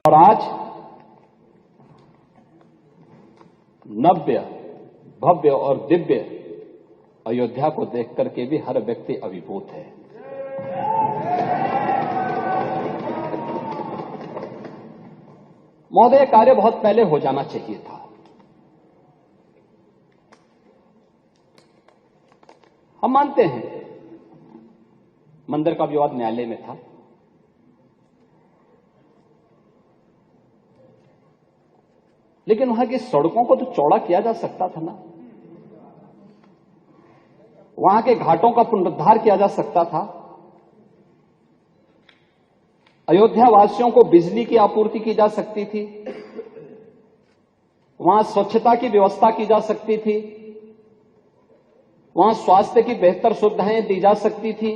और आज नव्य, भव्य और दिव्य अयोध्या को देख करके भी हर व्यक्ति अभिभूत है। महोदय, कार्य बहुत पहले हो जाना चाहिए था। हम मानते हैं मंदिर का विवाद न्यायालय में था, लेकिन वहां की सड़कों को तो चौड़ा किया जा सकता था ना, वहां के घाटों का पुनरुद्धार किया जा सकता था, अयोध्या वासियों को बिजली की आपूर्ति की जा सकती थी, वहां स्वच्छता की व्यवस्था की जा सकती थी, वहां स्वास्थ्य की बेहतर सुविधाएं दी जा सकती थी,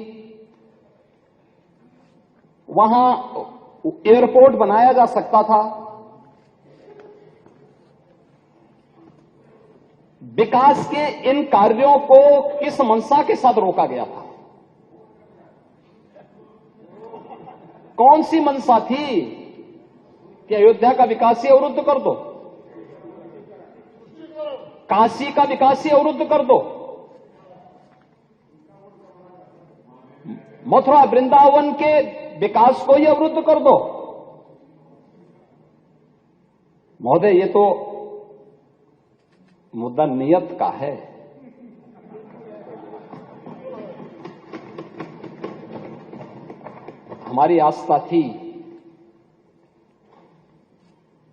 वहां एयरपोर्ट बनाया जा सकता था। विकास के इन कार्यों को किस मंशा के साथ रोका गया था? कौन सी मंशा थी कि अयोध्या का विकास ही अवरुद्ध कर दो, काशी का विकास ही अवरुद्ध कर दो, मथुरा वृंदावन के विकास को ही अवरुद्ध कर दो? महोदय, ये तो मुद्दा नियत का है। हमारी आस्था थी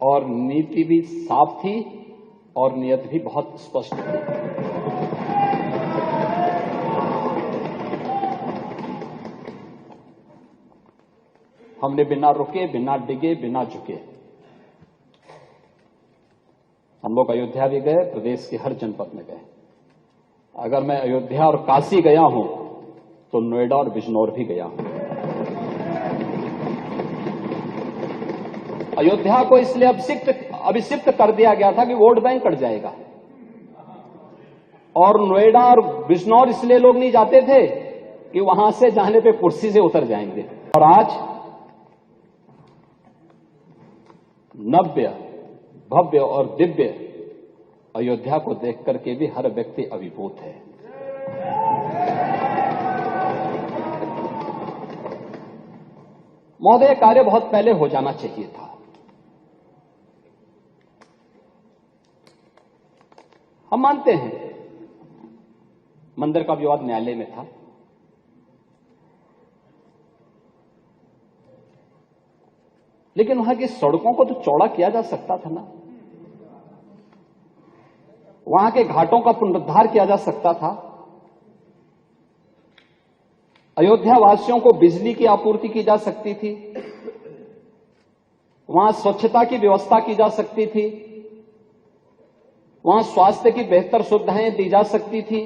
और नीति भी साफ थी और नियत भी बहुत स्पष्ट थी। हमने बिना रुके, बिना डिगे, बिना झुके हम लोग अयोध्या भी गए, प्रदेश के हर जनपद में गए। अगर मैं अयोध्या और काशी गया हूं तो नोएडा और बिजनौर भी गया हूं। अयोध्या को इसलिए अभिषिक्त कर दिया गया था कि वोट बैंक कट जाएगा, और नोएडा और बिजनौर इसलिए लोग नहीं जाते थे कि वहां से जाने पे कुर्सी से उतर जाएंगे। और आज नव्य, भव्य और दिव्य अयोध्या को देख करके भी हर व्यक्ति अभिभूत है। महोदय, कार्य बहुत पहले हो जाना चाहिए था। हम मानते हैं मंदिर का विवाद न्यायालय में था, लेकिन वहां की सड़कों को तो चौड़ा किया जा सकता था ना, वहां के घाटों का पुनरुद्धार किया जा सकता था, अयोध्या वासियों को बिजली की आपूर्ति की जा सकती थी, वहां स्वच्छता की व्यवस्था की जा सकती थी, वहां स्वास्थ्य की बेहतर सुविधाएं दी जा सकती थी,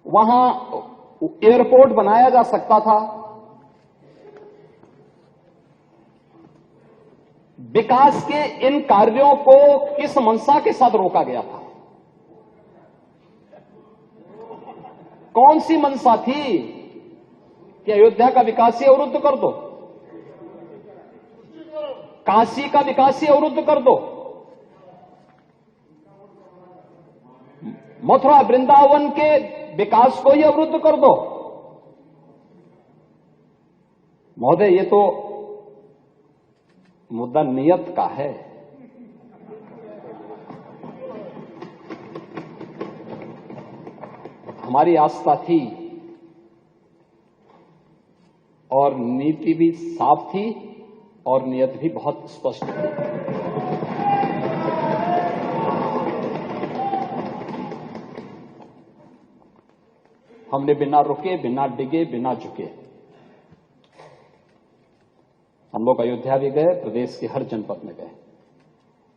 वहां एयरपोर्ट बनाया जा सकता था। विकास के इन कार्यों को किस मंशा के साथ रोका गया था? कौन सी मंशा थी कि अयोध्या का विकास ही अवरुद्ध कर दो, काशी का विकास ही अवरुद्ध कर दो, मथुरा वृंदावन के विकास को ही अवरुद्ध कर दो? महोदय, ये तो मुद्दा नियत का है। हमारी आस्था थी और नीति भी साफ थी और नियत भी बहुत स्पष्ट थी। हमने बिना रुके, बिना डिगे, बिना झुके हम लोग अयोध्या भी गए, प्रदेश के हर जनपद में गए।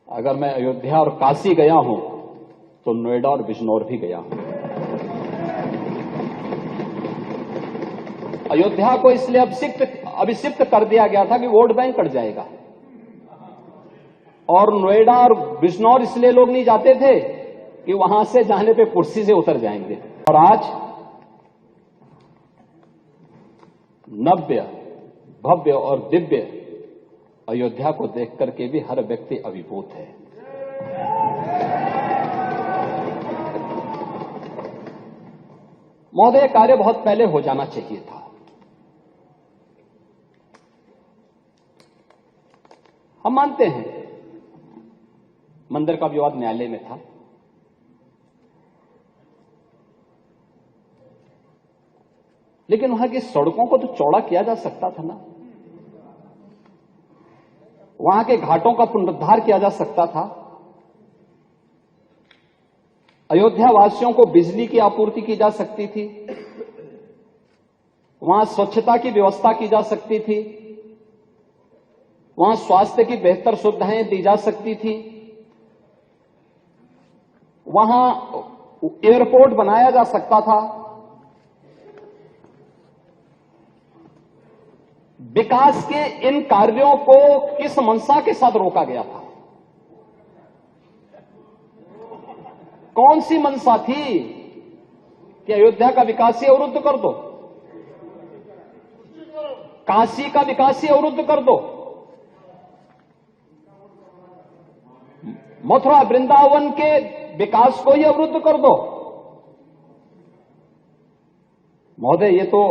अगर मैं अयोध्या और काशी गया हूं तो नोएडा और बिजनौर भी गया हूं। अयोध्या को इसलिए अभिषिक्त कर दिया गया था कि वोट बैंक कट जाएगा, और नोएडा और बिजनौर इसलिए लोग नहीं जाते थे कि वहां से जाने पे कुर्सी से उतर जाएंगे। और आज नव्य, भव्य और दिव्य अयोध्या को देख करके भी हर व्यक्ति अभिभूत है। महोदय, कार्य बहुत पहले हो जाना चाहिए था। हम मानते हैं मंदिर का विवाद न्यायालय में था, लेकिन वहां की सड़कों को तो चौड़ा किया जा सकता था ना, वहां के घाटों का पुनरुद्धार किया जा सकता था, अयोध्या वासियों को बिजली की आपूर्ति की जा सकती थी, वहां स्वच्छता की व्यवस्था की जा सकती थी, वहां स्वास्थ्य की बेहतर सुविधाएं दी जा सकती थी, वहां एयरपोर्ट बनाया जा सकता था। विकास के इन कार्यों को किस मंशा के साथ रोका गया था? कौन सी मंशा थी कि अयोध्या का विकास ही अवरुद्ध कर दो, काशी का विकास ही अवरुद्ध कर दो, मथुरा वृंदावन के विकास को ही अवरुद्ध कर दो? महोदय, ये तो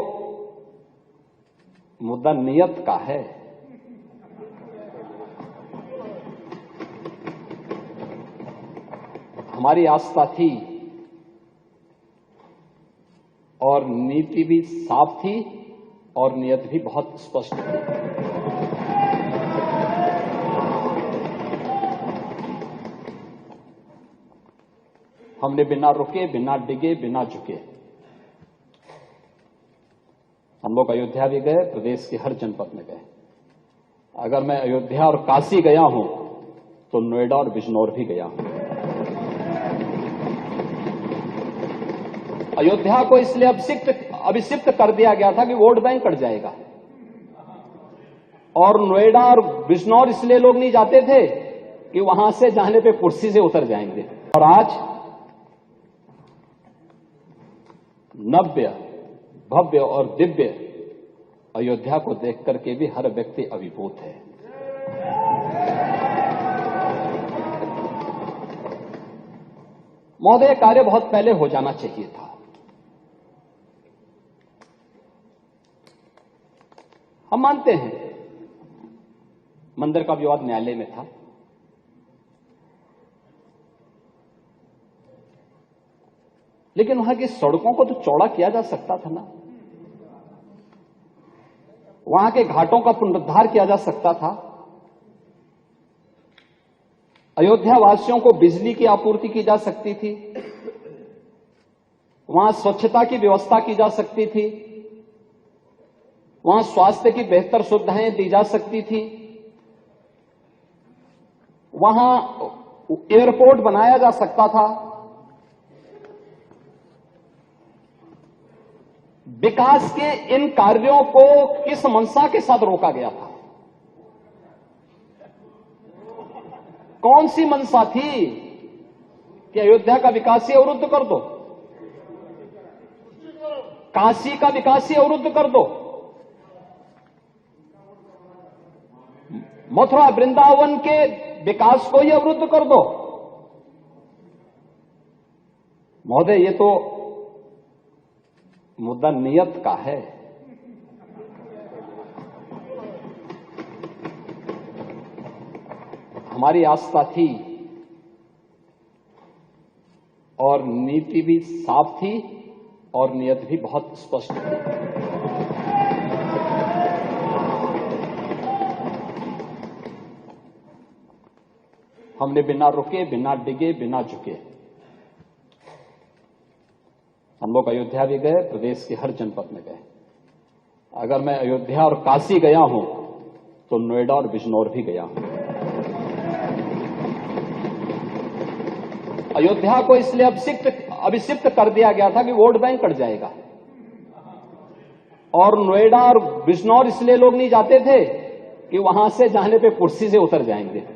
मुद्दा नियत का है। हमारी आस्था थी और नीति भी साफ थी और नियत भी बहुत स्पष्ट थी। हमने बिना रुके, बिना डिगे, बिना झुके हम लोग अयोध्या भी गए, प्रदेश के हर जनपद में गए। अगर मैं अयोध्या और काशी गया हूं तो नोएडा और बिजनौर भी गया हूं। अयोध्या को इसलिए अभिषिक्त कर दिया गया था कि वोट बैंक कट जाएगा, और नोएडा और बिजनौर इसलिए लोग नहीं जाते थे कि वहां से जाने पे कुर्सी से उतर जाएंगे। और आज नव्य, भव्य और दिव्य अयोध्या को देख करके भी हर व्यक्ति अभिभूत है। महोदय, कार्य बहुत पहले हो जाना चाहिए था। हम मानते हैं मंदिर का विवाद न्यायालय में था, लेकिन वहां की सड़कों को तो चौड़ा किया जा सकता था ना, वहां के घाटों का पुनरुद्धार किया जा सकता था, अयोध्या वासियों को बिजली की आपूर्ति की जा सकती थी, वहां स्वच्छता की व्यवस्था की जा सकती थी, वहां स्वास्थ्य की बेहतर सुविधाएं दी जा सकती थी, वहां एयरपोर्ट बनाया जा सकता था। विकास के इन कार्यों को किस मंशा के साथ रोका गया था? कौन सी मंशा थी कि अयोध्या का विकास ही अवरुद्ध कर दो, काशी का विकास ही अवरुद्ध कर दो, मथुरा वृंदावन के विकास को ही अवरुद्ध कर दो? महोदय, ये तो मुद्दा नियत का है। हमारी आस्था थी और नीति भी साफ थी और नियत भी बहुत स्पष्ट थी। हमने बिना रुके, बिना डिगे, बिना झुके हम लोग अयोध्या भी गए, प्रदेश के हर जनपद में गए। अगर मैं अयोध्या और काशी गया हूं तो नोएडा और बिजनौर भी गया हूं। अयोध्या को इसलिए अभिषिक्त कर दिया गया था कि वोट बैंक कट जाएगा, और नोएडा और बिजनौर इसलिए लोग नहीं जाते थे कि वहां से जाने पे कुर्सी से उतर जाएंगे।